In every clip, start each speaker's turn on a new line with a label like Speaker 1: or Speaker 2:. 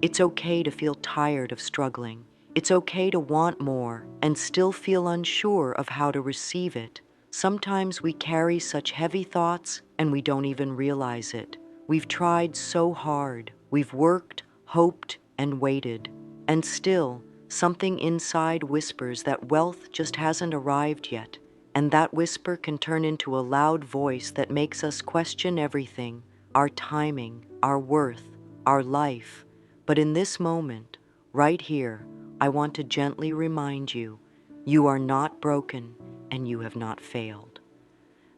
Speaker 1: It's okay to feel tired of struggling. It's okay to want more and still feel unsure of how to receive it. Sometimes we carry such heavy thoughts and we don't even realize it. We've tried so hard. We've worked, hoped, and waited. And still, something inside whispers that wealth just hasn't arrived yet. And that whisper can turn into a loud voice that makes us question everything, our timing, our worth, our life. But in this moment, right here, I want to gently remind you, you are not broken and you have not failed.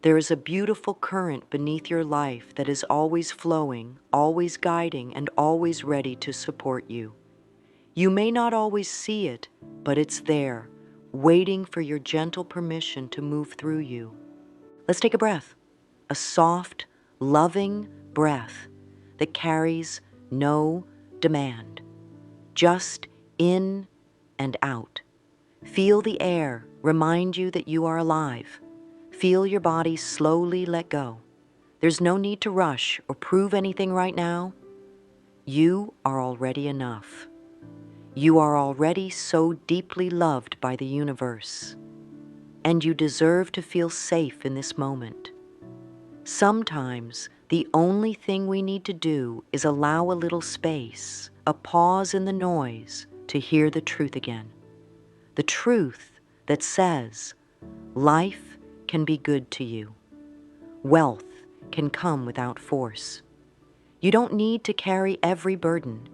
Speaker 1: There is a beautiful current beneath your life that is always flowing, always guiding, and always ready to support you. You may not always see it, but it's there, waiting for your gentle permission to move through you. Let's take a breath, a soft, loving breath that carries no demand, just in and out. Feel the air remind you that you are alive. Feel your body slowly let go. There's no need to rush or prove anything right now. You are already enough. You are already so deeply loved by the universe, and you deserve to feel safe in this moment. Sometimes the only thing we need to do is allow a little space, a pause in the noise, to hear the truth again. The truth that says, life can be good to you. Wealth can come without force. You don't need to carry every burden.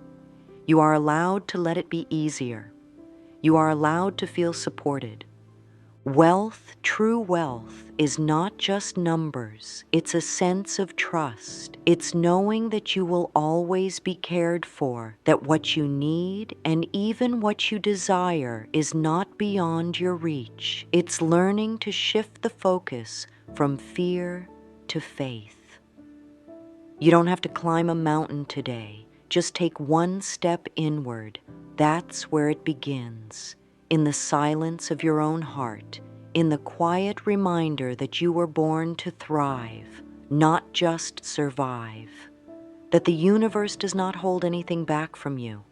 Speaker 1: You are allowed to let it be easier. You are allowed to feel supported. Wealth, true wealth, is not just numbers. It's a sense of trust. It's knowing that you will always be cared for, that what you need and even what you desire is not beyond your reach. It's learning to shift the focus from fear to faith. You don't have to climb a mountain today. Just take one step inward. That's where it begins. In the silence of your own heart, in the quiet reminder that you were born to thrive, not just survive. That the universe does not hold anything back from you.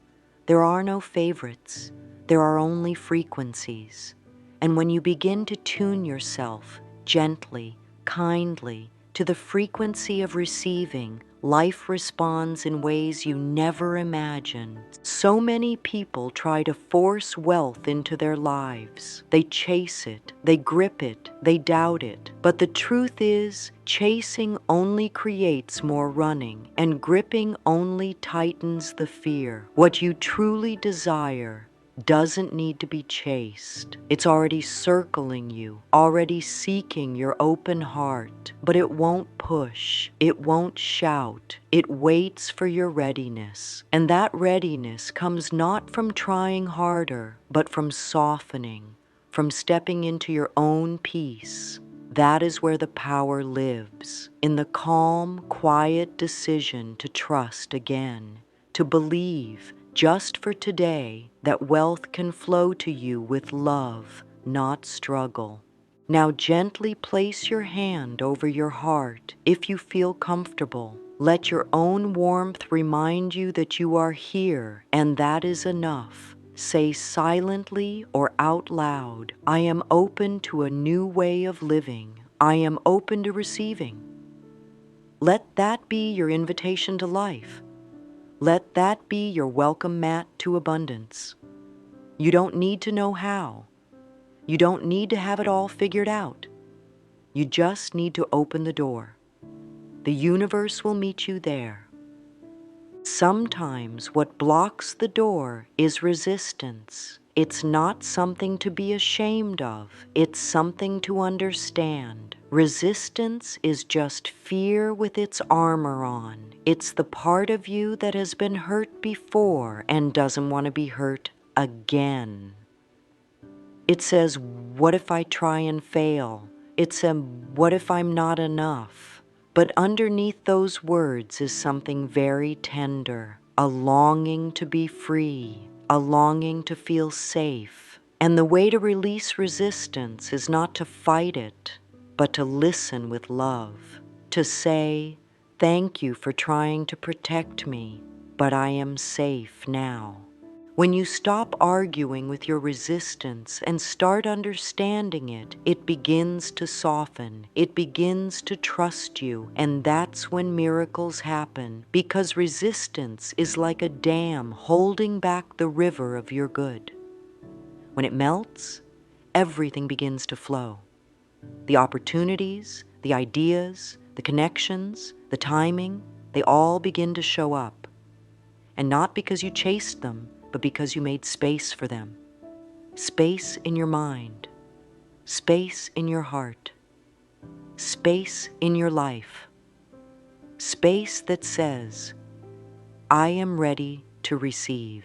Speaker 1: There are no favorites. There are only frequencies. And when you begin to tune yourself gently, kindly, to the frequency of receiving, life responds in ways you never imagined. So many people try to force wealth into their lives. They chase it, they grip it, they doubt it. But the truth is, chasing only creates more running, and gripping only tightens the fear. What you truly desire doesn't need to be chased. It's already circling you, already seeking your open heart. But it won't push, it won't shout, it waits for your readiness. And that readiness comes not from trying harder, but from softening, from stepping into your own peace. That is where the power lives, in the calm, quiet decision to trust again, to believe, just for today, that wealth can flow to you with love, not struggle. Now gently place your hand over your heart if you feel comfortable. Let your own warmth remind you that you are here, and that is enough. Say silently or out loud, I am open to a new way of living. I am open to receiving. Let that be your invitation to life. Let that be your welcome mat to abundance. You don't need to know how. You don't need to have it all figured out. You just need to open the door. The universe will meet you there. Sometimes what blocks the door is resistance. It's not something to be ashamed of. It's something to understand. Resistance is just fear with its armor on. It's the part of you that has been hurt before and doesn't want to be hurt again. It says, what if I try and fail? It's a, what if I'm not enough? But underneath those words is something very tender, a longing to be free, a longing to feel safe. And the way to release resistance is not to fight it, but to listen with love, to say, thank you for trying to protect me. but I am safe now. When you stop arguing with your resistance and start understanding it, it begins to soften. It begins to trust you, and that's when miracles happen, because resistance is like a dam holding back the river of your good. When it melts, everything begins to flow. The opportunities, the ideas, the connections, the timing, they all begin to show up. And not because you chased them, but because you made space for them. Space in your mind, space in your heart, space in your life, space that says, I am ready to receive.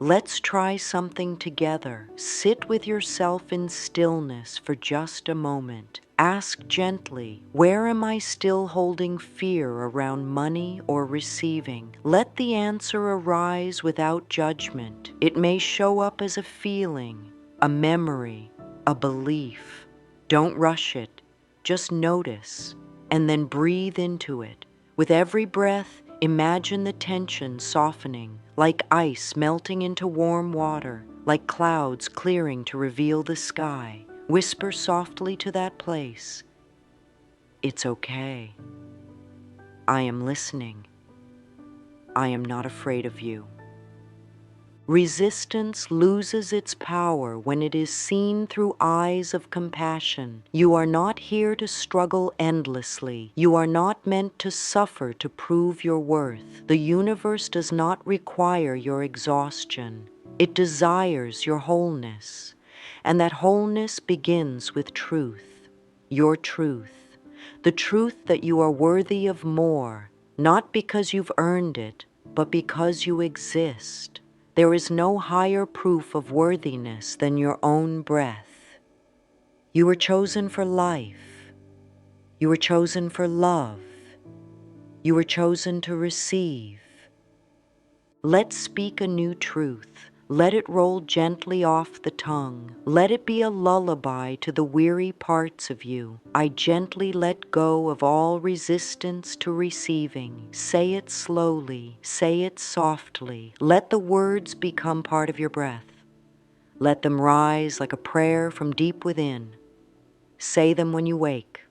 Speaker 1: Let's try something together. Sit with yourself in stillness for just a moment. Ask gently, where am I still holding fear around money or receiving? Let the answer arise without judgment. It may show up as a feeling, a memory, a belief. Don't rush it. Just notice, and then breathe into it. With every breath, imagine the tension softening, like ice melting into warm water, like clouds clearing to reveal the sky. Whisper softly to that place, it's okay. I am listening. I am not afraid of you. Resistance loses its power when it is seen through eyes of compassion. You are not here to struggle endlessly. You are not meant to suffer to prove your worth. The universe does not require your exhaustion. It desires your wholeness. And that wholeness begins with truth. Your truth. The truth that you are worthy of more, not because you've earned it, but because you exist. There is no higher proof of worthiness than your own breath. You were chosen for life. You were chosen for love. You were chosen to receive. Let's speak a new truth. Let it roll gently off the tongue. Let it be a lullaby to the weary parts of you. I gently let go of all resistance to receiving. Say it slowly. Say it softly. Let the words become part of your breath. Let them rise like a prayer from deep within. Say them when you wake.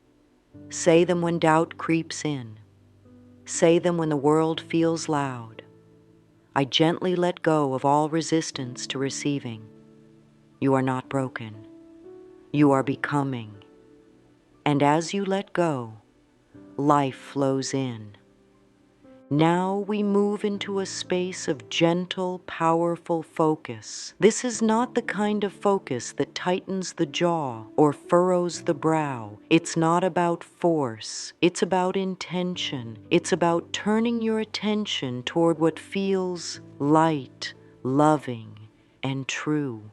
Speaker 1: Say them when doubt creeps in. Say them when the world feels loud. I gently let go of all resistance to receiving. You are not broken. You are becoming. And as you let go, life flows in. Now we move into a space of gentle, powerful focus. This is not the kind of focus that tightens the jaw or furrows the brow. It's not about force. It's about intention. It's about turning your attention toward what feels light, loving, and true.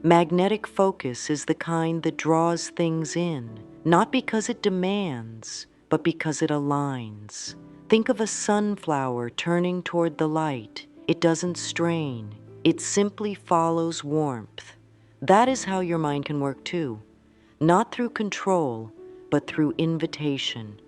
Speaker 1: Magnetic focus is the kind that draws things in, not because it demands, but because it aligns. Think of a sunflower turning toward the light. It doesn't strain. It simply follows warmth. That is how your mind can work too. Not through control, but through invitation.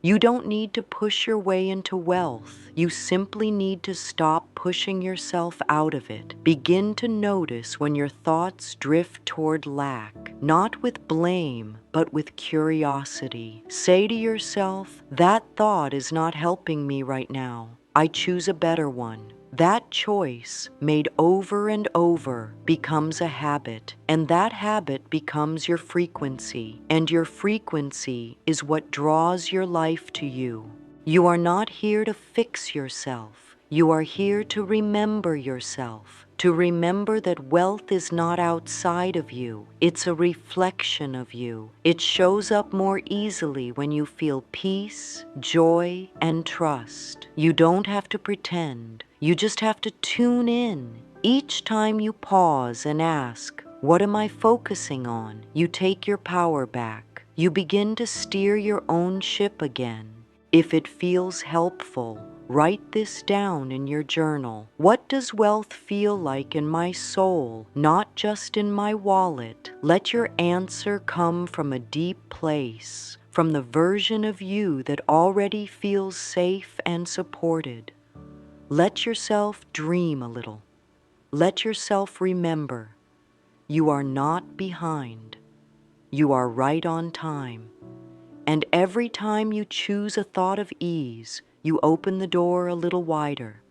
Speaker 1: You don't need to push your way into wealth. You simply need to stop pushing yourself out of it. Begin to notice when your thoughts drift toward lack, not with blame, but with curiosity. Say to yourself, that thought is not helping me right now. I choose a better one. That choice, made over and over, becomes a habit, and that habit becomes your frequency, and your frequency is what draws your life to you. You are not here to fix yourself. You are here to remember yourself, to remember that wealth is not outside of you. It's a reflection of you. It shows up more easily when you feel peace, joy, and trust. You don't have to pretend. You just have to tune in. Each time you pause and ask, what am I focusing on? You take your power back. You begin to steer your own ship again. If it feels helpful, write this down in your journal. What does wealth feel like in my soul, not just in my wallet? Let your answer come from a deep place, from the version of you that already feels safe and supported. Let yourself dream a little. Let yourself remember you are not behind. You are right on time. And every time you choose a thought of ease, you open the door a little wider.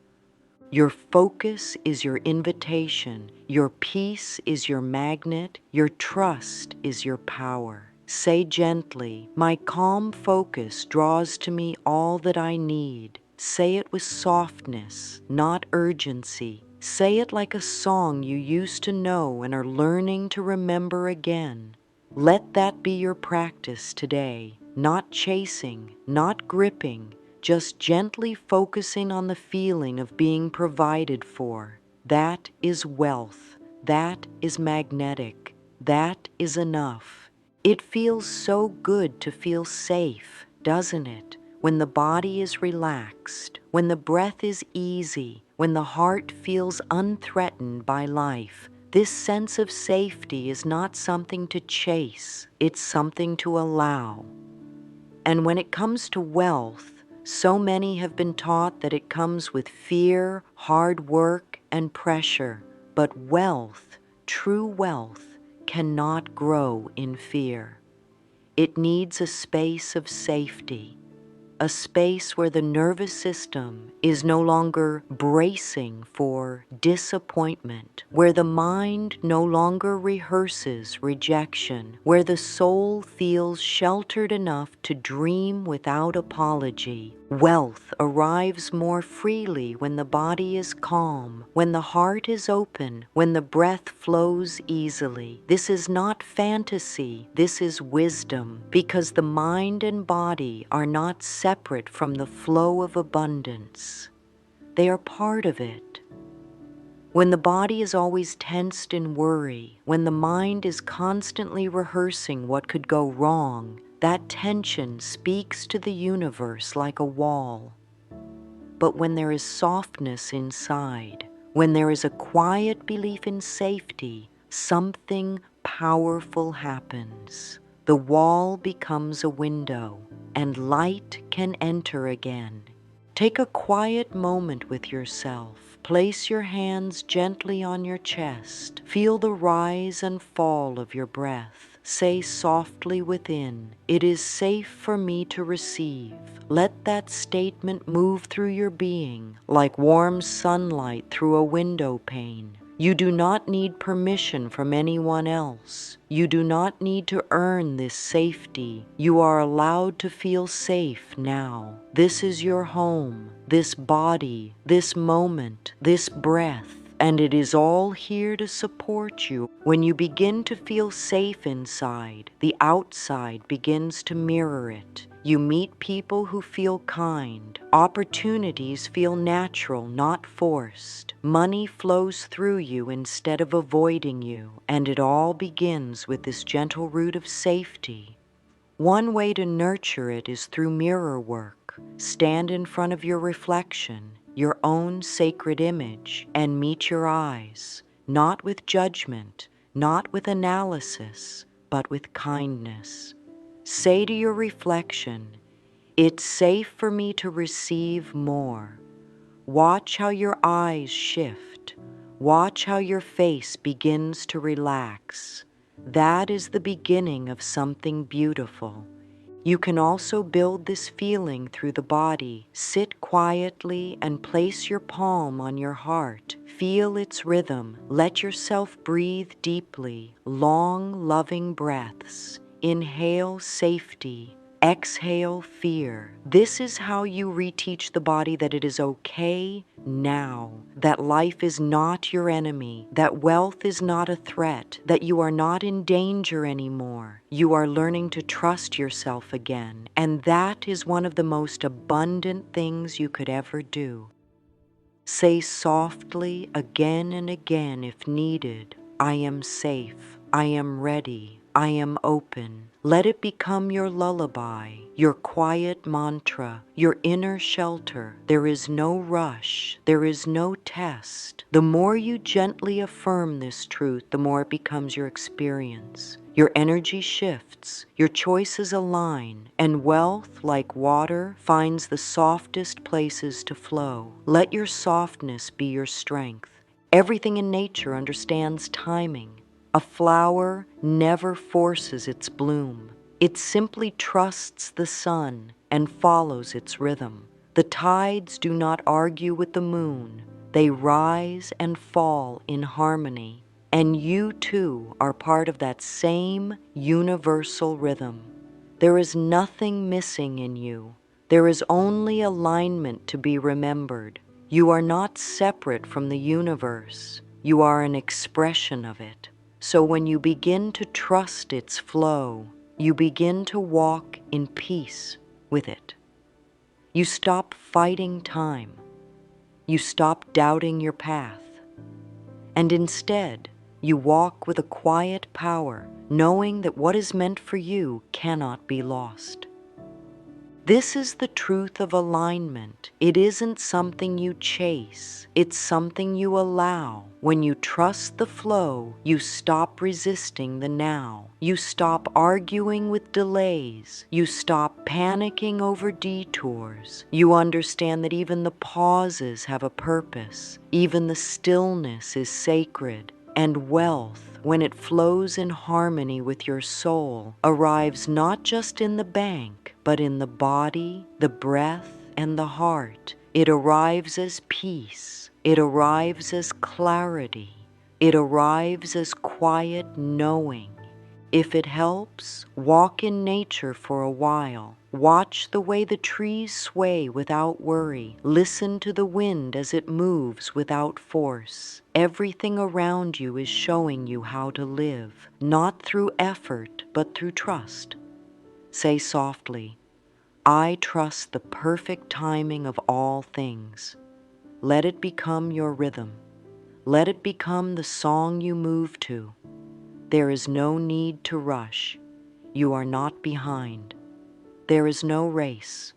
Speaker 1: Your focus is your invitation. Your peace is your magnet. Your trust is your power. Say gently, my calm focus draws to me all that I need. Say it with softness, not urgency. Say it like a song you used to know and are learning to remember again. Let that be your practice today, not chasing, not gripping, just gently focusing on the feeling of being provided for. That is wealth. That is magnetic. That is enough. It feels so good to feel safe, doesn't it? When the body is relaxed, when the breath is easy, when the heart feels unthreatened by life. This sense of safety is not something to chase, it's something to allow. And when it comes to wealth, so many have been taught that it comes with fear, hard work, and pressure. But wealth, true wealth, cannot grow in fear. It needs a space of safety, a space where the nervous system is no longer bracing for disappointment, where the mind no longer rehearses rejection, where the soul feels sheltered enough to dream without apology. Wealth arrives more freely when the body is calm, when the heart is open, when the breath flows easily. This is not fantasy, this is wisdom, because the mind and body are not separate from the flow of abundance. They are part of it. When the body is always tensed in worry, when the mind is constantly rehearsing what could go wrong, that tension speaks to the universe like a wall. But when there is softness inside, when there is a quiet belief in safety, something powerful happens. The wall becomes a window, and light can enter again. Take a quiet moment with yourself. Place your hands gently on your chest. Feel the rise and fall of your breath. Say softly within, "It is safe for me to receive." Let that statement move through your being like warm sunlight through a window pane. You do not need permission from anyone else. You do not need to earn this safety. You are allowed to feel safe now. This is your home, this body, this moment, this breath. And it is all here to support you. When you begin to feel safe inside, the outside begins to mirror it. You meet people who feel kind. Opportunities feel natural, not forced. Money flows through you instead of avoiding you. And it all begins with this gentle root of safety. One way to nurture it is through mirror work. Stand in front of your reflection, your own sacred image, and meet your eyes, not with judgment, not with analysis, but with kindness. Say to your reflection, "It's safe for me to receive more." Watch how your eyes shift. Watch how your face begins to relax. That is the beginning of something beautiful. You can also build this feeling through the body. Sit quietly and place your palm on your heart. Feel its rhythm. Let yourself breathe deeply, long, loving breaths. Inhale safety. Exhale fear. This is how you reteach the body that it is okay now, that life is not your enemy, that wealth is not a threat, that you are not in danger anymore. You are learning to trust yourself again, and that is one of the most abundant things you could ever do. Say softly again and again if needed, "I am safe, I am ready, I am open." Let it become your lullaby, your quiet mantra, your inner shelter. There is no rush, there is no test. The more you gently affirm this truth, the more it becomes your experience. Your energy shifts, your choices align, and wealth, like water, finds the softest places to flow. Let your softness be your strength. Everything in nature understands timing. A flower never forces its bloom. It simply trusts the sun and follows its rhythm. The tides do not argue with the moon. They rise and fall in harmony. And you too are part of that same universal rhythm. There is nothing missing in you. There is only alignment to be remembered. You are not separate from the universe. You are an expression of it. So when you begin to trust its flow, you begin to walk in peace with it. You stop fighting time. You stop doubting your path. And instead, you walk with a quiet power, knowing that what is meant for you cannot be lost. This is the truth of alignment. It isn't something you chase. It's something you allow. When you trust the flow, you stop resisting the now. You stop arguing with delays. You stop panicking over detours. You understand that even the pauses have a purpose. Even the stillness is sacred. And wealth, when it flows in harmony with your soul, arrives not just in the bank, but in the body, the breath, and the heart. It arrives as peace. It arrives as clarity. It arrives as quiet knowing. If it helps, walk in nature for a while. Watch the way the trees sway without worry. Listen to the wind as it moves without force. Everything around you is showing you how to live, not through effort, but through trust. Say softly, I trust the perfect timing of all things. Let it become your rhythm. Let it become the song you move to. There is no need to rush. You are not behind. There is no race.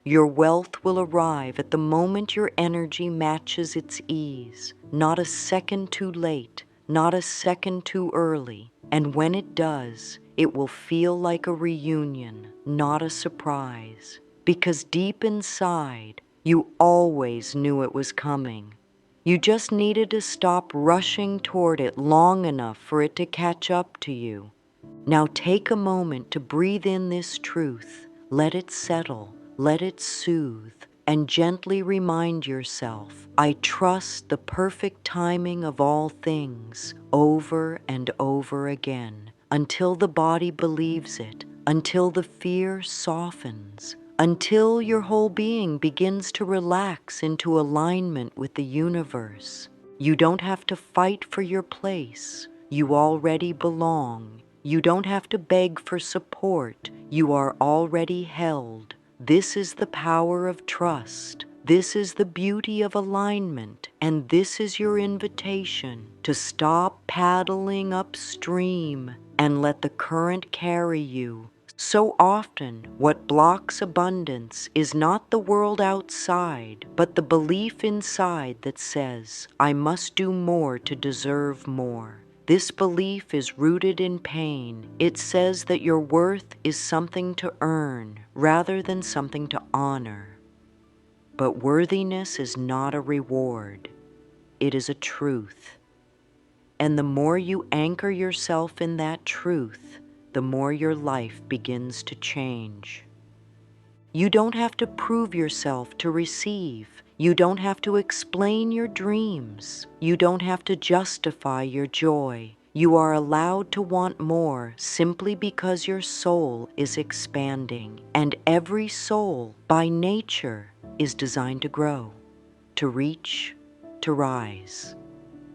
Speaker 1: Your wealth will arrive at the moment your energy matches its ease, not a second too late, not a second too early. And when it does, it will feel like a reunion, not a surprise. Because deep inside, you always knew it was coming. You just needed to stop rushing toward it long enough for it to catch up to you. Now take a moment to breathe in this truth. Let it settle, let it soothe, and gently remind yourself, I trust the perfect timing of all things over and over again, until the body believes it, until the fear softens, until your whole being begins to relax into alignment with the universe. You don't have to fight for your place. You already belong. You don't have to beg for support. You are already held. This is the power of trust. This is the beauty of alignment. And this is your invitation to stop paddling upstream and let the current carry you. So often, what blocks abundance is not the world outside, but the belief inside that says, I must do more to deserve more. This belief is rooted in pain. It says that your worth is something to earn rather than something to honor. But worthiness is not a reward. It is a truth. And the more you anchor yourself in that truth, the more your life begins to change. You don't have to prove yourself to receive. You don't have to explain your dreams. You don't have to justify your joy. You are allowed to want more simply because your soul is expanding. And every soul, by nature, is designed to grow, to reach, to rise.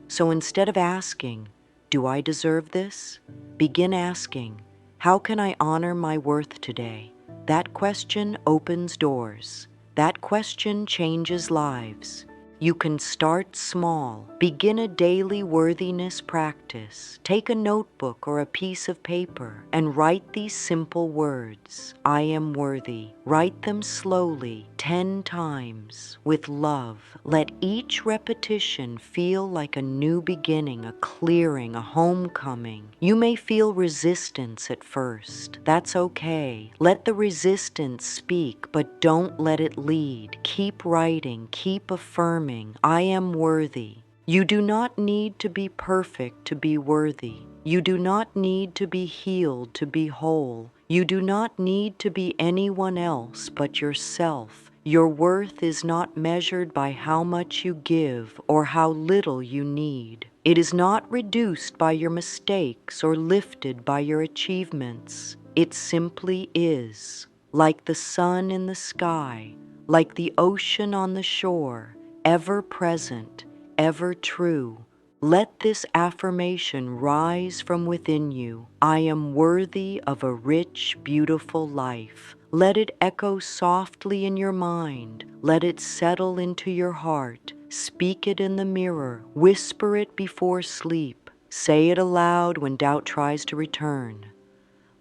Speaker 1: So instead of asking, do I deserve this? Begin asking, how can I honor my worth today? That question opens doors. That question changes lives. You can start small. Begin a daily worthiness practice. Take a notebook or a piece of paper and write these simple words. I am worthy. Write them slowly 10 times with love. Let each repetition feel like a new beginning, a clearing, a homecoming. You may feel resistance at first. That's okay. Let the resistance speak, but don't let it lead. Keep writing, keep affirming, I am worthy. You do not need to be perfect to be worthy. You do not need to be healed to be whole. You do not need to be anyone else but yourself. Your worth is not measured by how much you give or how little you need. It is not reduced by your mistakes or lifted by your achievements. It simply is, like the sun in the sky, like the ocean on the shore, ever present, ever true. Let this affirmation rise from within you. I am worthy of a rich, beautiful life. Let it echo softly in your mind. Let it settle into your heart. Speak it in the mirror. Whisper it before sleep. Say it aloud when doubt tries to return.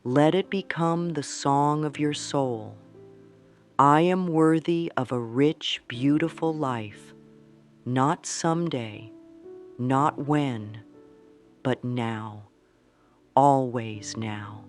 Speaker 1: Let it become the song of your soul. I am worthy of a rich, beautiful life. Not someday, not when, but now, always now.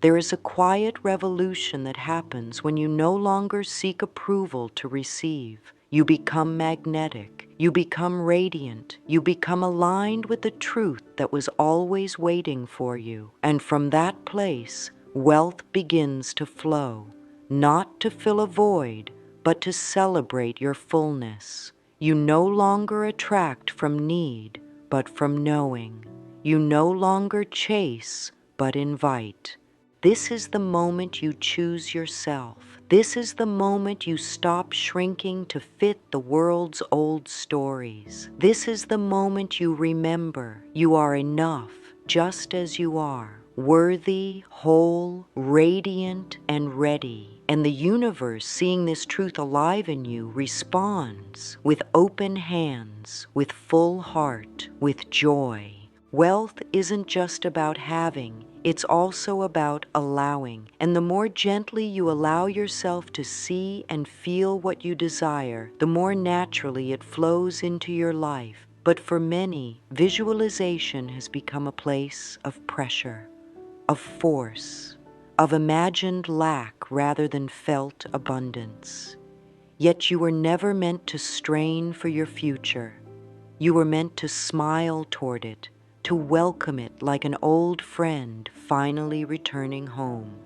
Speaker 1: There is a quiet revolution that happens when you no longer seek approval to receive. You become magnetic. You become radiant. You become aligned with the truth that was always waiting for you. And from that place, wealth begins to flow, not to fill a void, but to celebrate your fullness. You no longer attract from need, but from knowing. You no longer chase, but invite. This is the moment you choose yourself. This is the moment you stop shrinking to fit the world's old stories. This is the moment you remember you are enough just as you are, worthy, whole, radiant, and ready. And the universe, seeing this truth alive in you, responds with open hands, with full heart, with joy. Wealth isn't just about having, it's also about allowing. And the more gently you allow yourself to see and feel what you desire, the more naturally it flows into your life. But for many, visualization has become a place of pressure, of force, of imagined lack rather than felt abundance. Yet you were never meant to strain for your future. You were meant to smile toward it, to welcome it like an old friend finally returning home.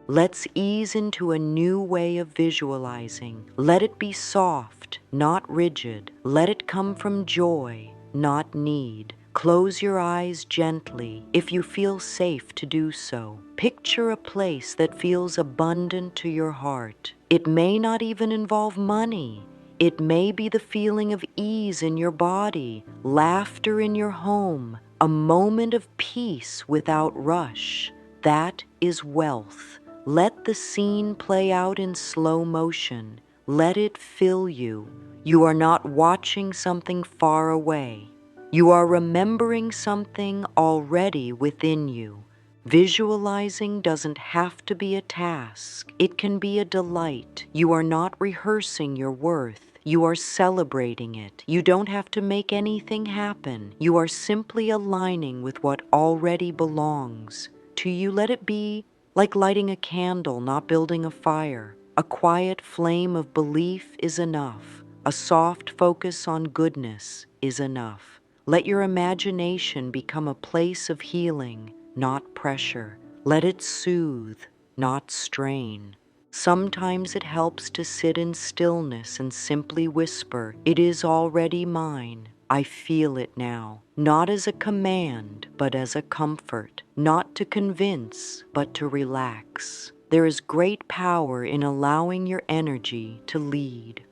Speaker 1: Let's ease into a new way of visualizing. Let it be soft, not rigid. Let it come from joy, not need. Close your eyes gently if you feel safe to do so. Picture a place that feels abundant to your heart. It may not even involve money. It may be the feeling of ease in your body, laughter in your home, a moment of peace without rush. That is wealth. Let the scene play out in slow motion. Let it fill you. You are not watching something far away. You are remembering something already within you. Visualizing doesn't have to be a task. It can be a delight. You are not rehearsing your worth. You are celebrating it. You don't have to make anything happen. You are simply aligning with what already belongs to you. Let it be like lighting a candle, not building a fire. A quiet flame of belief is enough. A soft focus on goodness is enough. Let your imagination become a place of healing, not pressure. Let it soothe, not strain. Sometimes it helps to sit in stillness and simply whisper, "It is already mine. I feel it now." Not as a command, but as a comfort. Not to convince, but to relax. There is great power in allowing your energy to lead.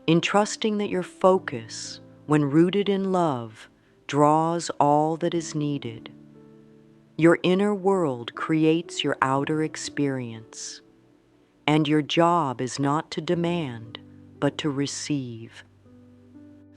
Speaker 1: In trusting that your focus, when rooted in love, draws all that is needed. Your inner world creates your outer experience, and your job is not to demand, but to receive.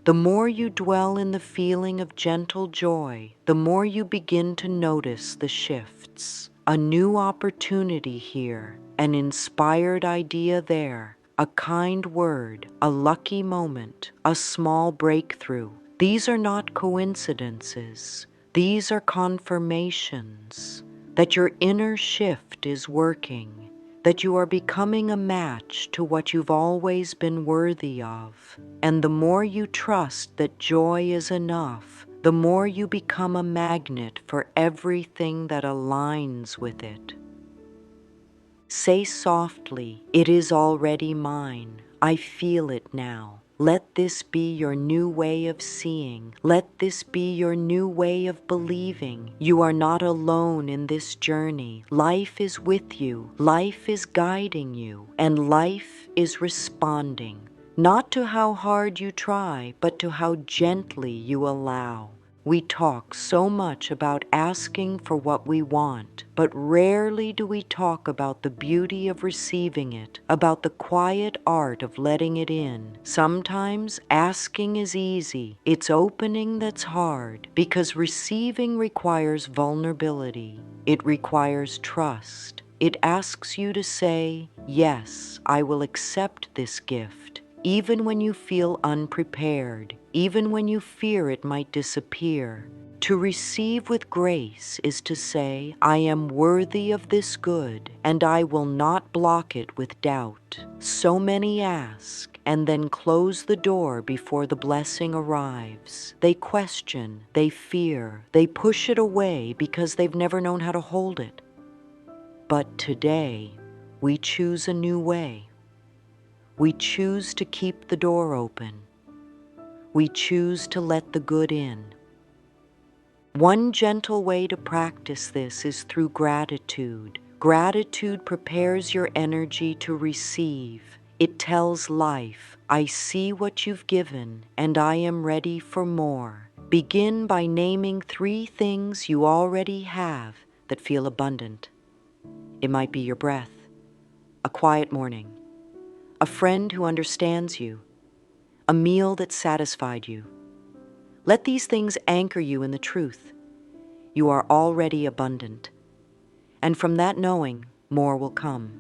Speaker 1: The more you dwell in the feeling of gentle joy, the more you begin to notice the shifts. A new opportunity here, an inspired idea there, a kind word, a lucky moment, a small breakthrough. These are not coincidences. These are confirmations that your inner shift is working, that you are becoming a match to what you've always been worthy of. And the more you trust that joy is enough, the more you become a magnet for everything that aligns with it. Say softly, "It is already mine. I feel it now." Let this be your new way of seeing. Let this be your new way of believing. You are not alone in this journey. Life is with you. Life is guiding you. And life is responding, not to how hard you try, but to how gently you allow. We talk so much about asking for what we want, but rarely do we talk about the beauty of receiving it, about the quiet art of letting it in. Sometimes asking is easy. It's opening that's hard, because receiving requires vulnerability. It requires trust. It asks you to say, "Yes, I will accept this gift," even when you feel unprepared, even when you fear it might disappear. To receive with grace is to say, "I am worthy of this good, and I will not block it with doubt." So many ask, and then close the door before the blessing arrives. They question, they fear, they push it away because they've never known how to hold it. But today, we choose a new way. We choose to keep the door open. We choose to let the good in. One gentle way to practice this is through gratitude. Gratitude prepares your energy to receive. It tells life, "I see what you've given, and I am ready for more." Begin by naming 3 things you already have that feel abundant. It might be your breath, a quiet morning, a friend who understands you, a meal that satisfied you. Let these things anchor you in the truth. You are already abundant. And from that knowing, more will come.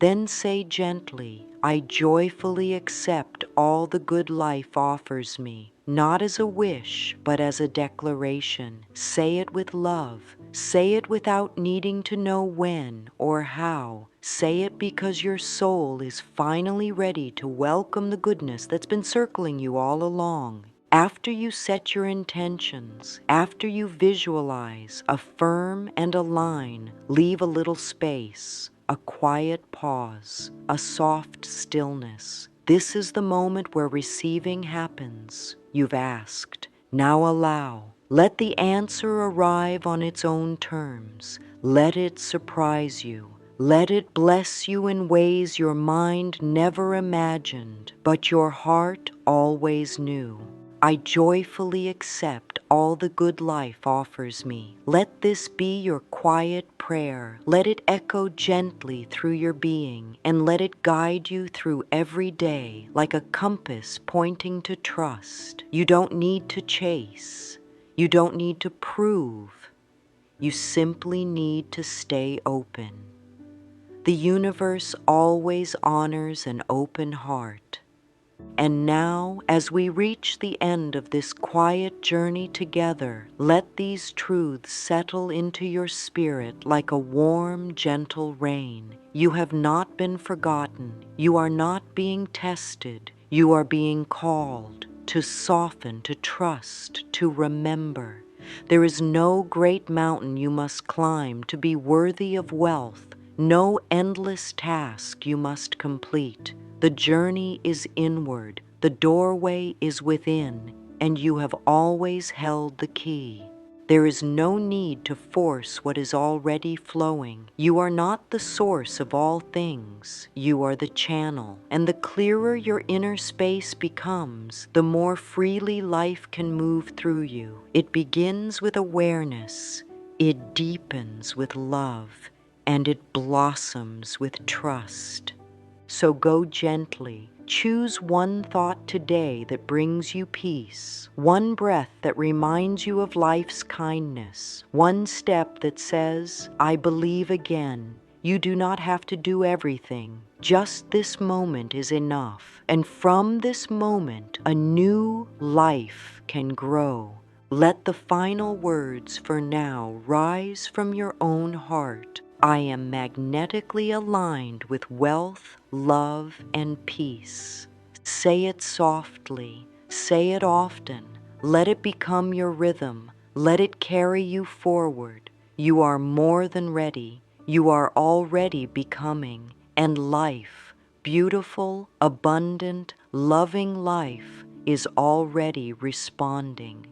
Speaker 1: Then say gently, "I joyfully accept all the good life offers me," not as a wish, but as a declaration. Say it with love. Say it without needing to know when or how. Say it because your soul is finally ready to welcome the goodness that's been circling you all along. After you set your intentions, after you visualize, affirm, and align, leave a little space, a quiet pause, a soft stillness. This is the moment where receiving happens. You've asked. Now allow. Let the answer arrive on its own terms. Let it surprise you. Let it bless you in ways your mind never imagined, but your heart always knew. I joyfully accept all the good life offers me. Let this be your quiet prayer. Let it echo gently through your being, and let it guide you through every day like a compass pointing to trust. You don't need to chase. You don't need to prove. You simply need to stay open. The universe always honors an open heart. And now, as we reach the end of this quiet journey together, let these truths settle into your spirit like a warm, gentle rain. You have not been forgotten. You are not being tested. You are being called to soften, to trust, to remember. There is no great mountain you must climb to be worthy of wealth, no endless task you must complete. The journey is inward, the doorway is within, and you have always held the key. There is no need to force what is already flowing. You are not the source of all things. You are the channel. And the clearer your inner space becomes, the more freely life can move through you. It begins with awareness. It deepens with love. And it blossoms with trust. So go gently. Choose one thought today that brings you peace, one breath that reminds you of life's kindness, one step that says, "I believe again." You do not have to do everything. Just this moment is enough. And from this moment, a new life can grow. Let the final words for now rise from your own heart. I am magnetically aligned with wealth, love, and peace. Say it softly. Say it often. Let it become your rhythm. Let it carry you forward. You are more than ready. You are already becoming. And life, beautiful, abundant, loving life, is already responding.